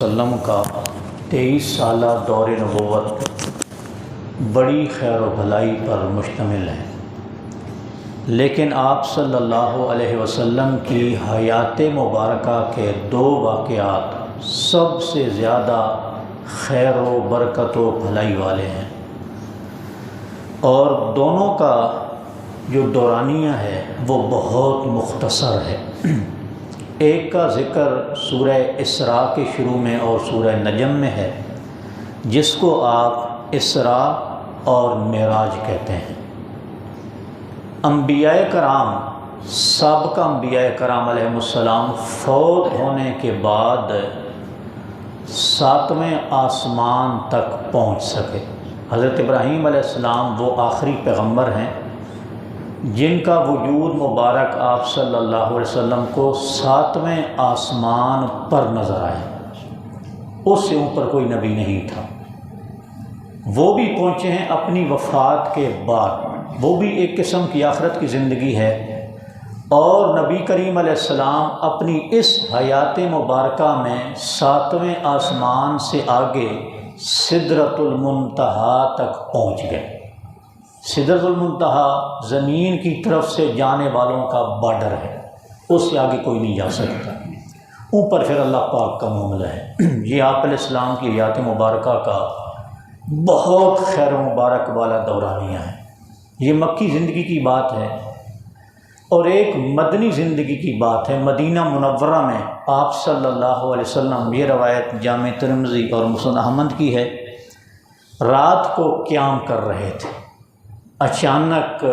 وسلم کا 23 سالہ دور نبوت بڑی خیر و بھلائی پر مشتمل ہے، لیکن آپ صلی اللہ علیہ وسلم کی حیات مبارکہ کے دو واقعات سب سے زیادہ خیر و برکت و بھلائی والے ہیں، اور دونوں کا جو دورانیہ ہے وہ بہت مختصر ہے۔ ایک کا ذکر سورہ اسراء کے شروع میں اور سورہ نجم میں ہے، جس کو آپ اسراء اور معراج کہتے ہیں۔ انبیاء کرام، سابقہ انبیاء کرام علیہ السلام فوت ہونے کے بعد 7ویں آسمان تک پہنچ سکے۔ حضرت ابراہیم علیہ السلام وہ آخری پیغمبر ہیں جن کا وجود مبارک آپ صلی اللہ علیہ وسلم کو 7ویں آسمان پر نظر آیا، اس سے اوپر کوئی نبی نہیں تھا۔ وہ بھی پہنچے ہیں اپنی وفات کے بعد، وہ بھی ایک قسم کی آخرت کی زندگی ہے، اور نبی کریم علیہ السلام اپنی اس حیات مبارکہ میں 7ویں آسمان سے آگے سدرۃ المنتہا تک پہنچ گئے۔ سدرۃ المنتہا زمین کی طرف سے جانے والوں کا بارڈر ہے، اس سے آگے کوئی نہیں جا سکتا، اوپر پھر اللہ پاک کا معاملہ ہے۔ یہ آپ علیہ السلام کی حیات مبارکہ کا بہت خیر و مبارک والا دورانیہ ہے۔ یہ مکی زندگی کی بات ہے، اور ایک مدنی زندگی کی بات ہے۔ مدینہ منورہ میں آپ صلی اللہ علیہ وسلم، یہ روایت جامع ترمذی اور مسند احمد کی ہے، رات کو قیام کر رہے تھے، اچانک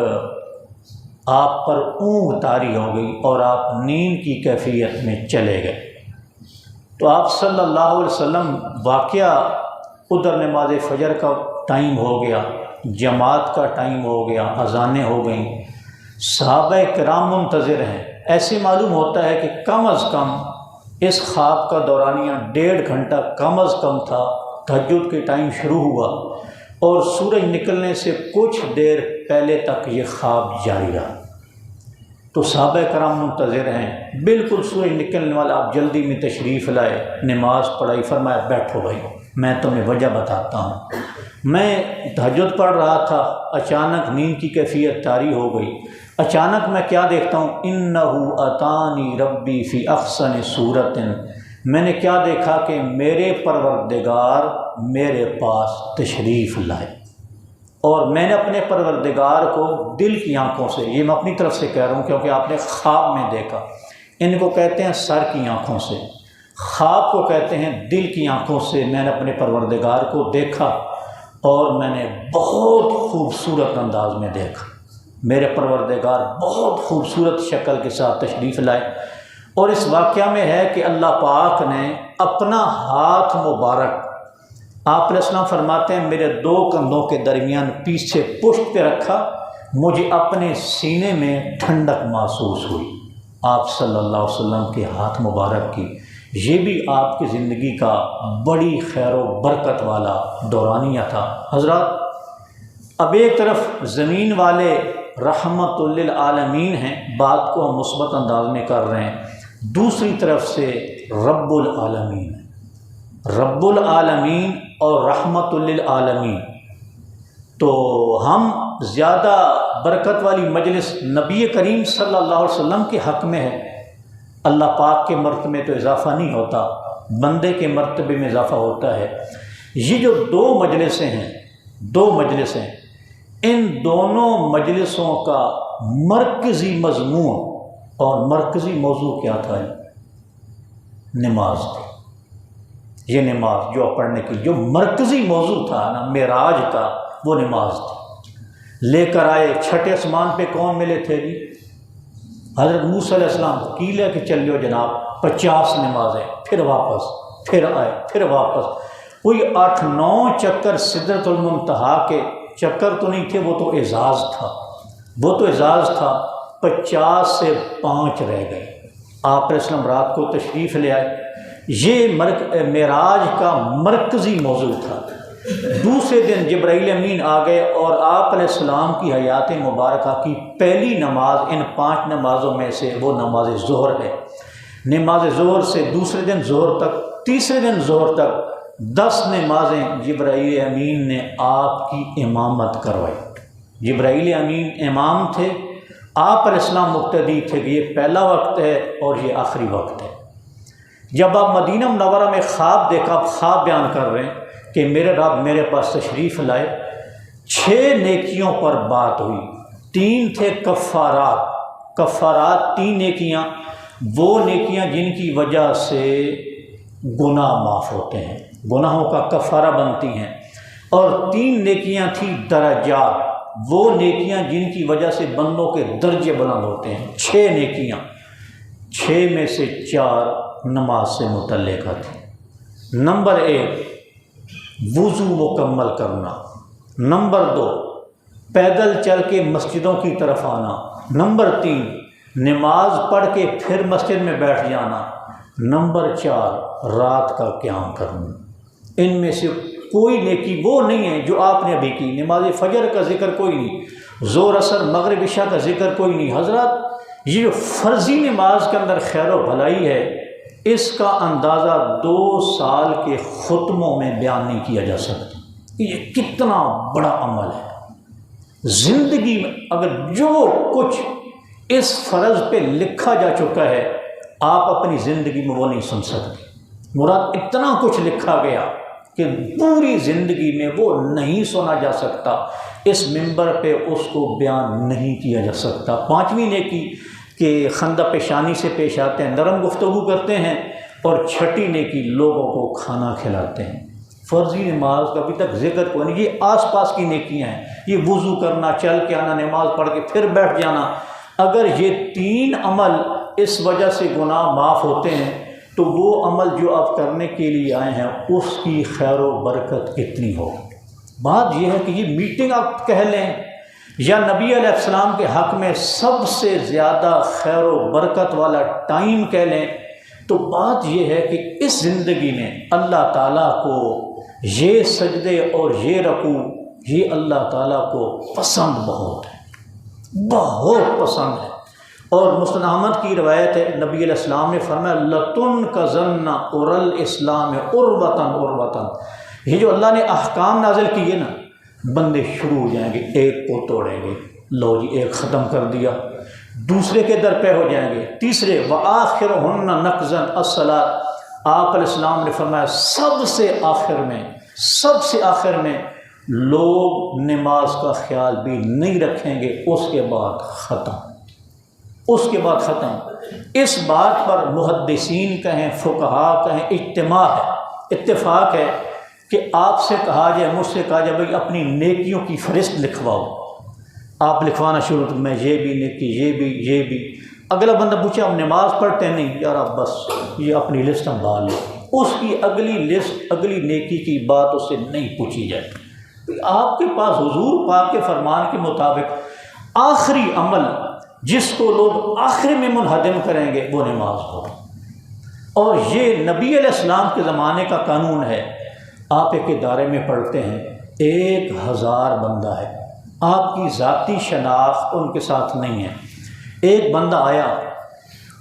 آپ پر اونگ طاری ہو گئی اور آپ نیند کی کیفیت میں چلے گئے۔ تو آپ صلی اللہ علیہ وسلم واقعہ ادھر نماز فجر کا ٹائم ہو گیا، جماعت کا ٹائم ہو گیا، اذانیں ہو گئیں، صحابہ کرام منتظر ہیں۔ ایسے معلوم ہوتا ہے کہ کم از کم اس خواب کا دورانیہ 1.5 گھنٹہ کم از کم تھا۔ تہجد کے ٹائم شروع ہوا اور سورج نکلنے سے کچھ دیر پہلے تک یہ خواب جاری رہا۔ تو صحابہ کرام منتظر ہیں، بالکل سورج نکلنے والا، آپ جلدی میں تشریف لائے، نماز پڑھائی، فرمایا بیٹھو بھائی میں تمہیں وجہ بتاتا ہوں۔ میں تہجد پڑھ رہا تھا، اچانک نیند کی کیفیت طاری ہو گئی۔ اچانک میں کیا دیکھتا ہوں، انہ اتانی ربی فی احسن صورت، میں نے کیا دیکھا کہ میرے پروردگار میرے پاس تشریف لائے، اور میں نے اپنے پروردگار کو دل کی آنکھوں سے، یہ میں اپنی طرف سے کہہ رہا ہوں کیونکہ آپ نے خواب میں دیکھا، ان کو کہتے ہیں سر کی آنکھوں سے، خواب کو کہتے ہیں دل کی آنکھوں سے، میں نے اپنے پروردگار کو دیکھا، اور میں نے بہت خوبصورت انداز میں دیکھا۔ میرے پروردگار بہت خوبصورت شکل کے ساتھ تشریف لائے، اور اس واقعہ میں ہے کہ اللہ پاک نے اپنا ہاتھ مبارک، آپ علیہ السلام فرماتے ہیں میرے 2 کندھوں کے درمیان پیچھے پشت پہ رکھا، مجھے اپنے سینے میں ٹھنڈک محسوس ہوئی۔ آپ صلی اللہ علیہ وسلم کے ہاتھ مبارک کی یہ بھی آپ کی زندگی کا بڑی خیر و برکت والا دورانیہ تھا۔ حضرات، اب ایک طرف زمین والے رحمت للعالمین ہیں، بات کو ہم مثبت انداز میں کر رہے ہیں، دوسری طرف سے رب العالمین، رب العالمین اور رحمت للعالمین۔ تو ہم زیادہ برکت والی مجلس نبی کریم صلی اللہ علیہ وسلم کے حق میں ہے۔ اللہ پاک کے مرتبے میں تو اضافہ نہیں ہوتا، بندے کے مرتبے میں اضافہ ہوتا ہے۔ یہ جو 2 مجلسیں ہیں، 2 مجلسیں، ان دونوں مجلسوں کا مرکزی مضمون اور مرکزی موضوع کیا تھا؟ نماز تھی۔ یہ نماز جو پڑھنے کی جو مرکزی موضوع تھا نا معراج کا، وہ نماز تھی۔ لے کر آئے 6ٹھے آسمان پہ کون ملے تھے جی؟ حضرت موسیٰ علیہ السلام کی لے کے چلیو جناب، 50 نمازیں، پھر واپس، پھر آئے، پھر واپس، وہی 8-9 چکر سدرۃ المنتہا کے چکر تو نہیں تھے، وہ تو اعزاز تھا، وہ تو اعزاز تھا۔ 50 سے 5 رہ گئے۔ آپ علیہ السلام رات کو تشریف لے آئے، یہ معراج کا مرکزی موضوع تھا۔ دوسرے دن جبرائیل امین آ گئے اور آپ علیہ السلام کی حیات مبارکہ کی پہلی نماز ان 5 نمازوں میں سے وہ نماز ظہر ہے۔ نماز ظہر سے دوسرے دن ظہر تک تیسرے دن ظہر تک 10 نمازیں جبرائیل امین نے آپ کی امامت کروائی۔ جبرائیل امین امام تھے، آپ علیہ السلام مقتدی تھے کہ یہ پہلا وقت ہے اور یہ آخری وقت ہے۔ جب آپ مدینہ منورہ میں خواب دیکھا، آپ خواب بیان کر رہے ہیں کہ میرے رب میرے پاس تشریف لائے، 6 نیکیوں پر بات ہوئی۔ 3 تھے کفارات، کفارات 3 نیکیاں، وہ نیکیاں جن کی وجہ سے گناہ معاف ہوتے ہیں، گناہوں کا کفارہ بنتی ہیں، اور 3 نیکیاں تھیں درجات، وہ نیکیاں جن کی وجہ سے بندوں کے درجے بلند ہوتے ہیں۔ 6 نیکیاں، 6 میں سے 4 نماز سے متعلقہ تھی۔ نمبر 1 وضو مکمل کرنا، نمبر 2 پیدل چل کے مسجدوں کی طرف آنا، نمبر 3 نماز پڑھ کے پھر مسجد میں بیٹھ جانا، نمبر 4 رات کا قیام کرنا۔ ان میں سے کوئی نیکی وہ نہیں ہے جو آپ نے ابھی کی۔ نماز فجر کا ذکر کوئی نہیں، ظہر عصر مغرب عشاء کا ذکر کوئی نہیں۔ حضرات یہ جو فرضی نماز کے اندر خیر و بھلائی ہے، اس کا اندازہ 2 سال کے خطبوں میں بیان نہیں کیا جا سکتا۔ یہ کتنا بڑا عمل ہے۔ زندگی میں اگر جو کچھ اس فرض پہ لکھا جا چکا ہے، آپ اپنی زندگی میں وہ نہیں سن سکتے۔ مراد اتنا کچھ لکھا گیا کہ پوری زندگی میں وہ نہیں سنا جا سکتا، اس منبر پہ اس کو بیان نہیں کیا جا سکتا۔ 5ویں نیکی کہ خندہ پیشانی سے پیش آتے ہیں، نرم گفتگو کرتے ہیں، اور 6ٹھی نیکی لوگوں کو کھانا کھلاتے ہیں۔ فرضی نماز کا ابھی تک ذکر کوئی نہیں۔ یہ آس پاس کی نیکیاں ہیں، یہ وضو کرنا، چل کے آنا، نماز پڑھ کے پھر بیٹھ جانا۔ اگر یہ 3 عمل اس وجہ سے گناہ معاف ہوتے ہیں تو وہ عمل جو آپ کرنے کے لیے آئے ہیں اس کی خیر و برکت کتنی ہو۔ بات یہ ہے کہ یہ میٹنگ آپ کہہ لیں یا نبی علیہ السلام کے حق میں سب سے زیادہ خیر و برکت والا ٹائم کہہ لیں، تو بات یہ ہے کہ اس زندگی میں اللہ تعالیٰ کو یہ سجدے اور یہ رکوع، یہ اللہ تعالیٰ کو پسند بہت ہے، بہت پسند ہے۔ اور مسند احمد کی روایت ہے، نبی علیہ السلام نے فرمایا لَتُنْقَضَنَّ عُرَى الْإِسْلَامِ عُرْوَةً عُرْوَةً۔ یہ جو اللہ نے احکام نازل کیے نا، بندے شروع ہو جائیں گے، ایک کو توڑیں گے، لو جی ایک ختم کر دیا، دوسرے کے در پہ ہو جائیں گے، تیسرے وَآخِرُهُنَّ نَقْضًا الصَّلَاةَ۔ آپ علیہ السلام نے فرمایا سب سے آخر میں لوگ نماز کا خیال بھی نہیں رکھیں گے، اس کے بعد ختم۔ اس بات پر محدثین کہیں، فقہاء کہیں، اتفاق ہے کہ آپ سے کہا جائے، مجھ سے کہا جائے بھائی اپنی نیکیوں کی فہرست لکھواؤ، آپ لکھوانا شروع تو میں یہ بھی نیکی، یہ بھی۔ اگلا بندہ پوچھے آپ نماز پڑھتے نہیں؟ یار آپ بس یہ اپنی لسٹ سنبھال لیں، اس کی اگلی لسٹ، اگلی نیکی کی بات اس سے نہیں پوچھی جائے۔ آپ کے پاس حضور پاک کے فرمان کے مطابق آخری عمل جس کو لوگ آخر میں منہدم کریں گے وہ نماز ہو، اور یہ نبی علیہ السلام کے زمانے کا قانون ہے۔ آپ ایک ادارے میں پڑھتے ہیں، 1000 بندہ ہے، آپ کی ذاتی شناخت ان کے ساتھ نہیں ہے۔ ایک بندہ آیا،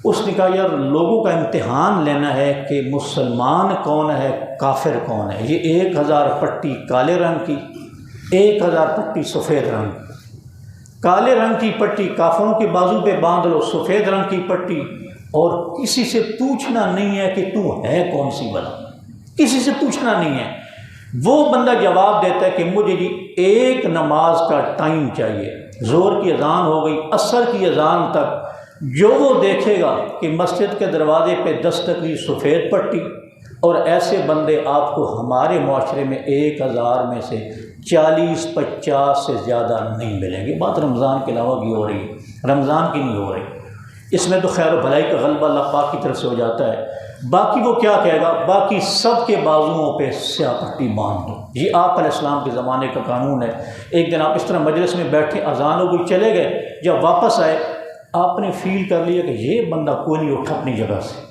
اس نے کہا یار لوگوں کا امتحان لینا ہے کہ مسلمان کون ہے، کافر کون ہے۔ یہ 1000 پٹی کالے رنگ کی، 1000 پٹی سفید رنگ کی۔ کالے رنگ کی پٹی کافروں کے بازو پہ باندھ لو، سفید رنگ کی پٹی، اور کسی سے پوچھنا نہیں ہے کہ تو ہے کون سی بلا، کسی سے پوچھنا نہیں ہے۔ وہ بندہ جواب دیتا ہے کہ مجھے جی ایک نماز کا ٹائم چاہیے، ظہر کی اذان ہو گئی، عصر کی اذان تک جو وہ دیکھے گا کہ مسجد کے دروازے پہ دستک کی سفید پٹی، اور ایسے بندے آپ کو ہمارے معاشرے میں 1000 میں سے 40-50 سے زیادہ نہیں ملیں گے۔ بات رمضان کے علاوہ کی ہو رہی ہے، رمضان کی نہیں ہو رہی، اس میں تو خیر و بھلائی کا غلبہ اللہ پاک کی طرف سے ہو جاتا ہے۔ باقی وہ کیا کہے گا، باقی سب کے بازوؤں پہ سیاہ پٹی باندھ دو۔ یہ آپ علیہ السلام کے زمانے کا قانون ہے۔ ایک دن آپ اس طرح مجلس میں بیٹھے، اذان ہو گئی، چلے گئے، جب واپس آئے آپ نے فیل کر لیا کہ یہ بندہ کوئی نہیں اٹھا اپنی جگہ سے،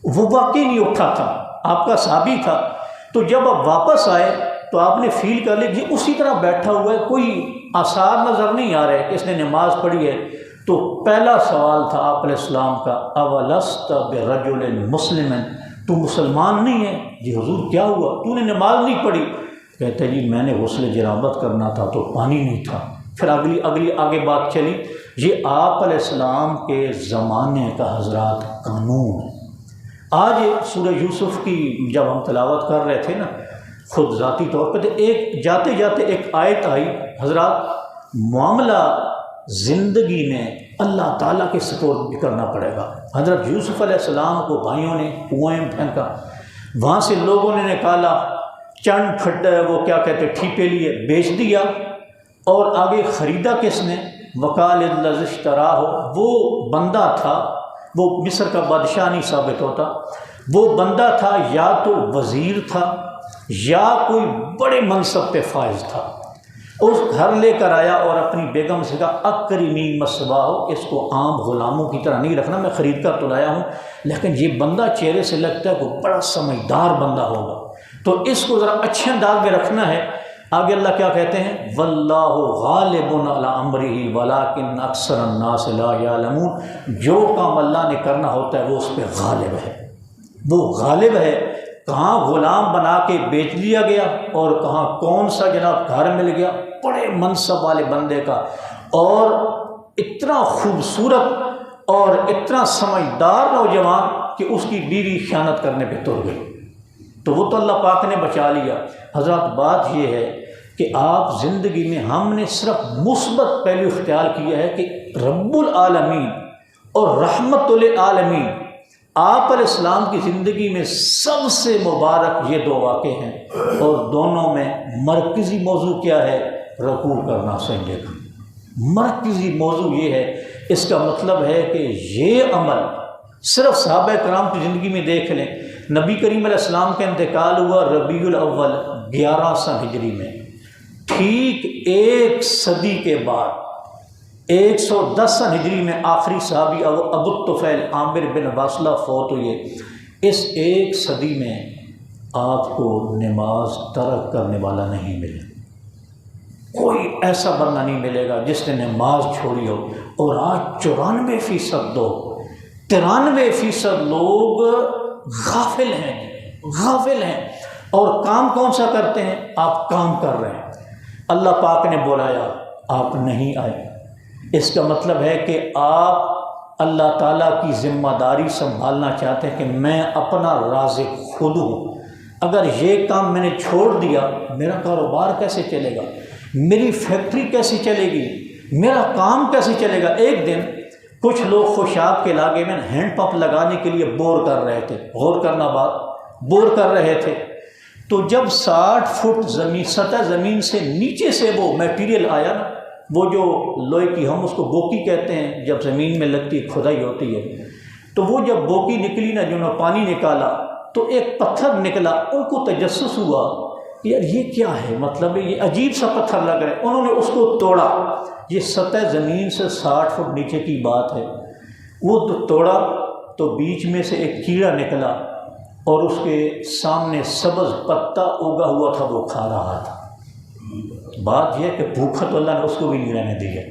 وہ واقعی نہیں اٹھا تھا، آپ کا صحابی تھا۔ تو جب آپ واپس آئے تو آپ نے فیل کر لیا کہ یہ اسی طرح بیٹھا ہوا ہے، کوئی آثار نظر نہیں آ رہے کہ اس نے نماز پڑھی ہے۔ تو پہلا سوال تھا آپ علیہ السلام کا، اولست برجل مسلم، تو مسلمان نہیں ہے؟ جی حضور کیا ہوا، تو نے نماز نہیں پڑھی؟ کہتے جی میں نے غسل جنابت کرنا تھا تو پانی نہیں تھا۔ پھر اگلی آگے بات چلی۔ یہ آپ علیہ السلام کے زمانے کا حضرات قانون ہے۔ آج سورہ یوسف کی جب ہم تلاوت کر رہے تھے نا، خود ذاتی طور پہ ایک جاتے جاتے ایک آیت آئی، حضرات معاملہ زندگی میں اللہ تعالیٰ کے سپورٹ بھی کرنا پڑے گا۔ حضرت یوسف علیہ السلام کو بھائیوں نے کنویں میں پھینکا، وہاں سے لوگوں نے نکالا، چند پھٹ وہ کیا کہتے ٹھیپے لیے بیچ دیا، اور آگے خریدا کس نے؟ وقال الذی اشتراہ، وہ بندہ تھا، وہ مصر کا بادشاہ نہیں ثابت ہوتا، وہ بندہ تھا یا تو وزیر تھا یا کوئی بڑے منصب پہ فائز تھا۔ اس گھر لے کر آیا اور اپنی بیگم سے کہا اکرمی مثواہ، اس کو عام غلاموں کی طرح نہیں رکھنا، میں خرید کر تو لایا ہوں، لیکن یہ بندہ چہرے سے لگتا ہے کہ بڑا سمجھدار بندہ ہوگا، تو اس کو ذرا اچھے انداز میں رکھنا ہے۔ آگے اللہ کیا کہتے ہیں؟ واللہ غالب علی امرہ ولکن اکثر الناس لا یعلمون، جو کام اللہ نے کرنا ہوتا ہے وہ اس پہ غالب ہے، وہ غالب ہے۔ کہاں غلام بنا کے بیچ لیا گیا اور کہاں کون سا جناب گھر مل گیا بڑے منصب والے بندے کا، اور اتنا خوبصورت اور اتنا سمجھدار نوجوان کہ اس کی بیوی خیانت کرنے پہ تر گئی، تو وہ تو اللہ پاک نے بچا لیا۔ حضرات بات یہ ہے کہ آپ زندگی میں ہم نے صرف مثبت پہلو اختیار کیا ہے کہ رب العالمین اور رحمت للعالمین آپ علیہ السلام کی زندگی میں سب سے مبارک یہ دو واقعے ہیں، اور دونوں میں مرکزی موضوع کیا ہے؟ رکوع کرنا سجدے کا۔ مرکزی موضوع یہ ہے، اس کا مطلب ہے کہ یہ عمل صرف صحابہ کرام کی زندگی میں دیکھ لیں۔ نبی کریم علیہ السلام کا انتقال ہوا ربیع الاول 1100 ہجری میں، ٹھیک ایک صدی کے بعد 110 ہجری میں آخری صحابی ابو الطفیل عامر بن واصلہ فوت ہوئے۔ اس ایک صدی میں آپ کو نماز ترک کرنے والا نہیں ملے، کوئی ایسا بندہ نہیں ملے گا جس نے نماز چھوڑی ہو۔ اور آج 94% لوگ 93% لوگ غافل ہیں، اور کام کون سا کرتے ہیں؟ آپ کام کر رہے ہیں، اللہ پاک نے بلایا آپ نہیں آئے، اس کا مطلب ہے کہ آپ اللہ تعالیٰ کی ذمہ داری سنبھالنا چاہتے ہیں کہ میں اپنا رازق خود ہوں، اگر یہ کام میں نے چھوڑ دیا میرا کاروبار کیسے چلے گا، میری فیکٹری کیسے چلے گی، میرا کام کیسے چلے گا۔ ایک دن کچھ لوگ خوشاب کے علاقے میں ہینڈ پمپ لگانے کے لیے بور کر رہے تھے، غور کرنا بات، بور کر رہے تھے، تو جب 60 فٹ زمین سطح زمین سے نیچے سے وہ میٹیریل آیا نا، وہ جو لوہے کی ہم اس کو بوکی کہتے ہیں، جب زمین میں لگتی کھدائی ہوتی ہے، تو وہ جب بوکی نکلی نا، جنہوں نے پانی نکالا تو ایک پتھر نکلا، ان کو تجسس ہوا یار یہ کیا ہے، مطلب یہ عجیب سا پتھر لگ رہا ہے، انہوں نے اس کو توڑا۔ یہ سطح زمین سے 60 فٹ نیچے کی بات ہے، وہ توڑا تو بیچ میں سے ایک کیڑا نکلا اور اس کے سامنے سبز پتا اگا ہوا تھا، وہ کھا رہا تھا۔ بات یہ کہ بھوکا تو اللہ نے اس کو بھی نہیں رہنے دیا،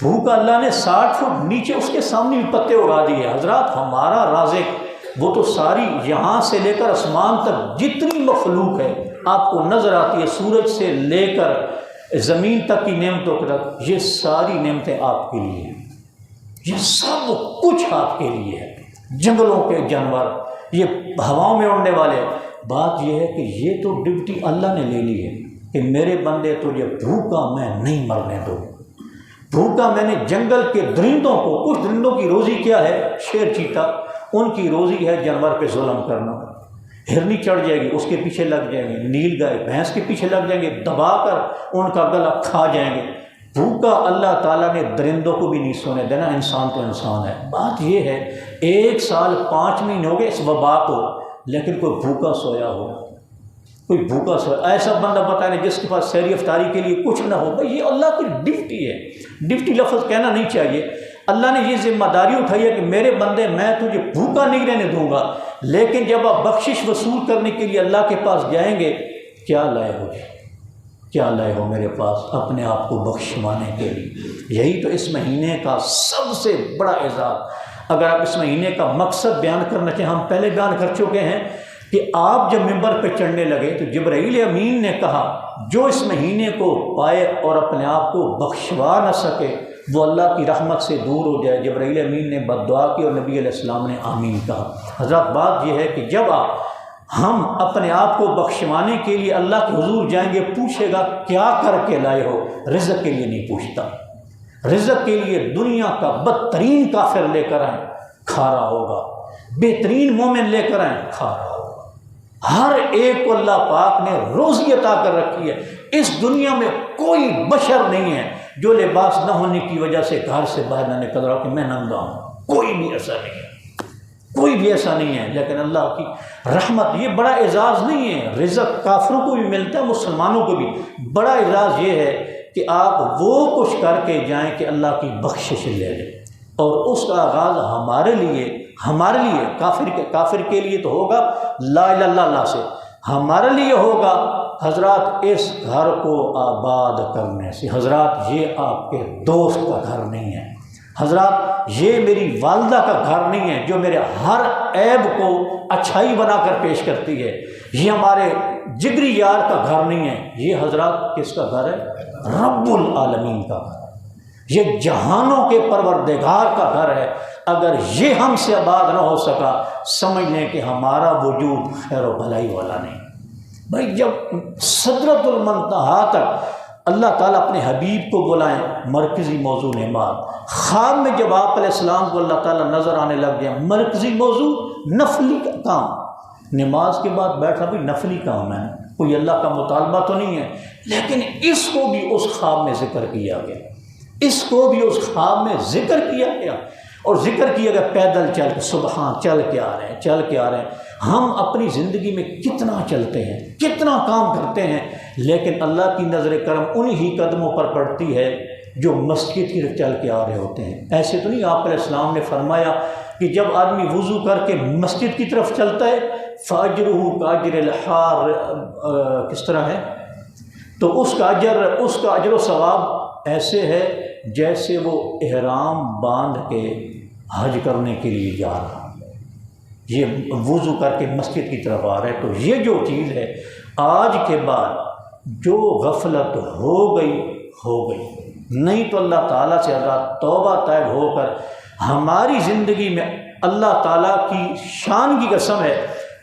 بھوکا اللہ نے 60 فٹ نیچے اس کے سامنے بھی پتے اگا دیے۔ حضرات ہمارا رازق وہ تو ساری یہاں سے لے کر آسمان تک جتنی مخلوق ہے آپ کو نظر آتی ہے، سورج سے لے کر زمین تک کی نعمتوں تک، یہ ساری نعمتیں آپ کے لیے ہیں، یہ سب کچھ آپ کے لیے ہے، جنگلوں کے جانور، یہ ہواؤں میں اڑنے والے۔ بات یہ ہے کہ یہ تو ڈیوٹی اللہ نے لے لی ہے کہ میرے بندے تجھے بھوکا میں نہیں مرنے دوں، بھوکا میں نے جنگل کے درندوں کو، کچھ درندوں کی روزی کیا ہے؟ شیر چیتا، ان کی روزی ہے جانور پہ ظلم کرنا، ہرنی چڑھ جائے گی اس کے پیچھے لگ جائیں گے، نیل گائے بھینس کے پیچھے لگ جائیں گے، دبا کر ان کا گلا کھا جائیں گے۔ بھوکا اللہ تعالیٰ نے درندوں کو بھی نہیں سونے دینا، انسان تو انسان ہے۔ بات یہ ہے 1 سال 5 مہینے ہو گئے اس وبا کو، لیکن کوئی بھوکا سویا ہو، کوئی بھوکا سویا، ایسا بندہ بتائے جس کے پاس سحری افطاری کے لیے کچھ نہ ہو۔ بھائی یہ اللہ کی ڈیوٹی ہے، ڈیوٹی لفظ کہنا نہیں چاہیے۔ اللہ نے یہ ذمہ داری اٹھائی ہے کہ میرے بندے میں تجھے بھوکا نہیں رہنے دوں گا، لیکن جب آپ بخشش وصول کرنے کے لیے اللہ کے پاس جائیں گے، کیا لائے ہو، کیا لائے ہو میرے پاس اپنے آپ کو بخشوانے کے لیے؟ یہی تو اس مہینے کا سب سے بڑا اعزاز۔ اگر آپ اس مہینے کا مقصد بیان کرنا چاہیں، ہم پہلے بیان کر چکے ہیں کہ آپ جب ممبر پہ چڑھنے لگے تو جبرائیل امین نے کہا جو اس مہینے کو پائے اور اپنے آپ کو بخشوا نہ سکے وہ اللہ کی رحمت سے دور ہو جائے۔ جبرائیل امین نے بد دعا کی اور نبی علیہ السلام نے آمین کہا۔ حضرات بات یہ ہے کہ جب ہم اپنے آپ کو بخشوانے کے لیے اللہ کے حضور جائیں گے، پوچھے گا کیا کر کے لائے ہو، رزق کے لیے نہیں پوچھتا۔ رزق کے لیے دنیا کا بدترین کافر لے کر آئیں، کھا رہا ہوگا، بہترین مومن لے کر آئیں، کھا رہا ہوگا۔ ہر ایک کو اللہ پاک نے روزی عطا کر رکھی ہے۔ اس دنیا میں کوئی بشر نہیں ہے جو لباس نہ ہونے کی وجہ سے گھر سے باہر نہ نکل رہا کہ میں ننگا ہوں، کوئی بھی ایسا نہیں ہے، کوئی بھی ایسا نہیں ہے۔ لیکن اللہ کی رحمت، یہ بڑا اعزاز نہیں ہے، رزق کافروں کو بھی ملتا ہے، مسلمانوں کو بھی۔ بڑا اعزاز یہ ہے کہ آپ وہ کچھ کر کے جائیں کہ اللہ کی بخشش لے لیں، اور اس کا آغاز ہمارے لیے کافر کے لیے تو ہوگا لا الہ الا اللہ سے، ہمارے لیے ہوگا حضرات اس گھر کو آباد کرنے سے۔ حضرات یہ آپ کے دوست کا گھر نہیں ہے، حضرات یہ میری والدہ کا گھر نہیں ہے جو میرے ہر عیب کو اچھائی بنا کر پیش کرتی ہے، یہ ہمارے جگری یار کا گھر نہیں ہے، یہ حضرات کس کا گھر ہے؟ رب العالمین کا گھر، یہ جہانوں کے پروردگار کا گھر ہے۔ اگر یہ ہم سے آباد نہ ہو سکا، سمجھ لیں کہ ہمارا وجود خیر و بھلائی والا نہیں۔ بھائی جب سدرۃ المنتہا تک اللہ تعالیٰ اپنے حبیب کو بلائیں، مرکزی موضوع نماز، خواب میں جب آپ علیہ السلام کو اللہ تعالیٰ نظر آنے لگ جائیں، مرکزی موضوع نفلی کا کام، نماز کے بعد بیٹھا بھی نفلی کام ہے، کوئی اللہ کا مطالبہ تو نہیں ہے، لیکن اس کو بھی اس خواب میں ذکر کیا گیا، اس کو بھی اس خواب میں ذکر کیا گیا، اور ذکر کیا گیا پیدل چل کے، سبحان، چل کے آ رہے ہیں۔ ہم اپنی زندگی میں کتنا چلتے ہیں، کتنا کام کرتے ہیں، لیکن اللہ کی نظر کرم انہی قدموں پر پڑتی ہے جو مسجد کی طرف چل کے آ رہے ہوتے ہیں۔ ایسے تو نہیں، آپ علیہ السلام نے فرمایا کہ جب آدمی وضو کر کے مسجد کی طرف چلتا ہے فاجرہ کاجر الحار، کس طرح ہے تو اس کا اجر و ثواب ایسے ہے جیسے وہ احرام باندھ کے حج کرنے کے لیے جا رہا ہے، یہ وضو کر کے مسجد کی طرف آ رہا ہے۔ تو یہ جو چیز ہے، آج کے بعد جو غفلت ہو گئی، نہیں تو اللہ تعالیٰ سے حضرات توبہ طائب ہو کر ہماری زندگی میں اللہ تعالیٰ کی شان کی قسم ہے،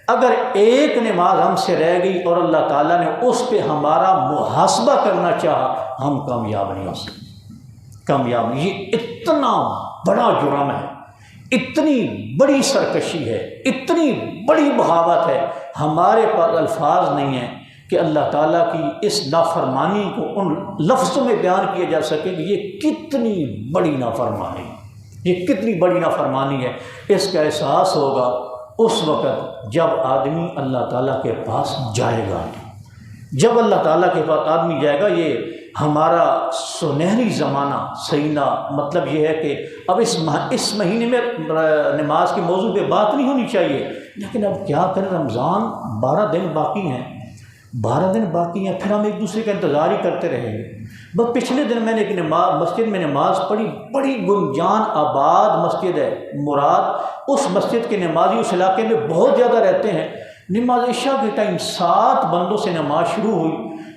اگر ایک نماز ہم سے رہ گئی اور اللہ تعالیٰ نے اس پہ ہمارا محاسبہ کرنا چاہا، ہم کامیاب نہیں ہو سکتے، کامیاب نہیں۔ یہ اتنا بڑا جرم ہے، اتنی بڑی سرکشی ہے، اتنی بڑی بغاوت ہے، ہمارے پاس الفاظ نہیں ہیں کہ اللہ تعالیٰ کی اس نافرمانی کو ان لفظوں میں بیان کیا جا سکے کہ یہ کتنی بڑی نافرمانی، یہ کتنی بڑی نافرمانی ہے۔ اس کا احساس ہوگا اس وقت جب آدمی اللہ تعالیٰ کے پاس جائے گا، جب اللہ تعالیٰ کے پاس آدمی جائے گا۔ یہ ہمارا سنہری زمانہ سینا، مطلب یہ ہے کہ اب اس مہینے میں نماز کے موضوع پہ بات نہیں ہونی چاہیے، لیکن اب کیا کریں، رمضان 12 دن باقی ہیں، 12 دن باقی ہیں، پھر ہم ایک دوسرے کا انتظار ہی کرتے رہیں گے۔ بس پچھلے دن میں نے ایک مسجد میں نماز پڑھی، بڑی گنجان آباد مسجد ہے، مراد اس مسجد کے نمازی اس علاقے میں بہت زیادہ رہتے ہیں۔ نماز عشاء کے ٹائم 7 بندوں سے نماز شروع ہوئی،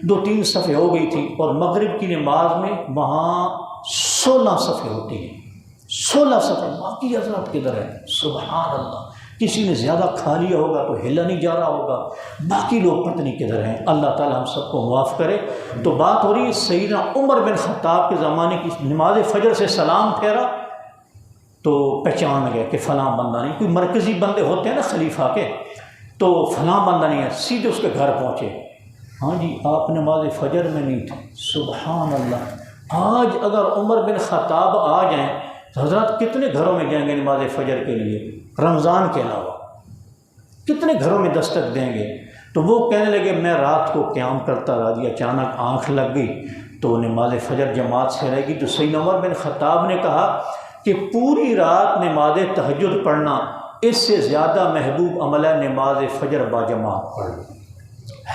2-3 صفحے ہو گئی تھی، اور مغرب کی نماز میں وہاں 16 صفحے ہوتی ہیں، 16 صفحے، باقی حضرات کدھر ہیں؟ سبحان اللہ، کسی نے زیادہ کھا لیا ہوگا تو ہلا نہیں جا رہا ہوگا، باقی لوگ پتہ نہیں کدھر ہیں۔ اللہ تعالی ہم سب کو معاف کرے۔ تو بات ہو رہی ہے سیدنا عمر بن خطاب کے زمانے کی، نماز فجر سے سلام پھیرا تو پہچان گئے کہ فلاں بندہ نہیں، کوئی مرکزی بندے ہوتے ہیں نا خلیفہ کے، تو فلاں بندہ نہیں ہے، سیدھے اس کے گھر پہنچے، ہاں جی آپ نماز فجر میں نہیں تھے۔ سبحان اللہ، آج اگر عمر بن خطاب آ جائیں تو حضرات کتنے گھروں میں جائیں گے نماز فجر کے لیے، رمضان کے علاوہ کتنے گھروں میں دستک دیں گے؟ تو وہ کہنے لگے میں رات کو قیام کرتا رہ گیا، اچانک آنکھ لگ گئی تو نماز فجر جماعت سے رہ گئی۔ تو سیدنا عمر بن خطاب نے کہا کہ پوری رات نماز تہجد پڑھنا اس سے زیادہ محبوب عمل ہے نماز فجر با جماعت پڑھ لو۔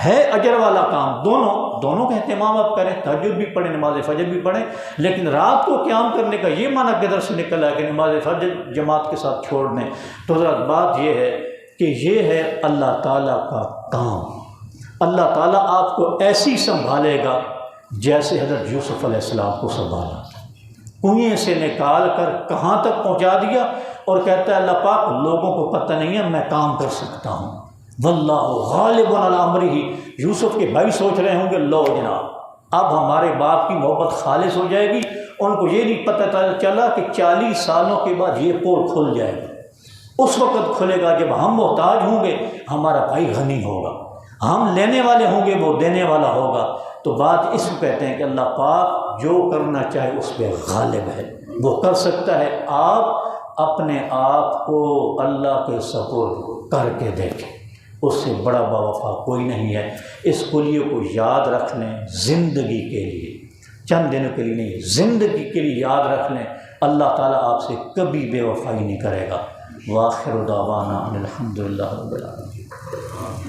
ہے اجر والا کام، دونوں کا اہتمام آپ کریں، تہجد بھی پڑھیں، نماز فجر بھی پڑھیں، لیکن رات کو قیام کرنے کا یہ معنی کدھر سے نکل ہے کہ نماز فجر جماعت کے ساتھ چھوڑ دیں؟ تو حضرت بات یہ ہے کہ یہ ہے اللہ تعالیٰ کا کام۔ اللہ تعالیٰ آپ کو ایسی سنبھالے گا جیسے حضرت یوسف علیہ السلام کو سنبھالا، کنویں سے نکال کر کہاں تک پہنچا دیا، اور کہتا ہے اللہ پاک لوگوں کو پتہ نہیں ہے میں کام کر سکتا ہوں، واللہ غالب علی امرہ۔ یوسف کے بھائی سوچ رہے ہوں گے لو جناب اب ہمارے باپ کی محبت خالص ہو جائے گی، ان کو یہ نہیں پتہ چلا کہ 40 سالوں کے بعد یہ پول کھل جائے گا، اس وقت کھلے گا جب ہم محتاج ہوں گے، ہمارا بھائی غنی ہوگا، ہم لینے والے ہوں گے، وہ دینے والا ہوگا۔ تو بات اس کو کہتے ہیں کہ اللہ پاک جو کرنا چاہے اس پہ غالب ہے، وہ کر سکتا ہے۔ آپ اپنے آپ کو اللہ کے سپرد کر کے دیکھیں، اس سے بڑا باوفا کوئی نہیں ہے۔ اس کلیے کو یاد رکھ لیں، زندگی کے لیے، چند دنوں کے لیے نہیں، زندگی کے لیے یاد رکھ لیں، اللہ تعالیٰ آپ سے کبھی بے وفائی نہیں کرے گا۔ وآخر دعوانا ان الحمد للہ رب العالمین۔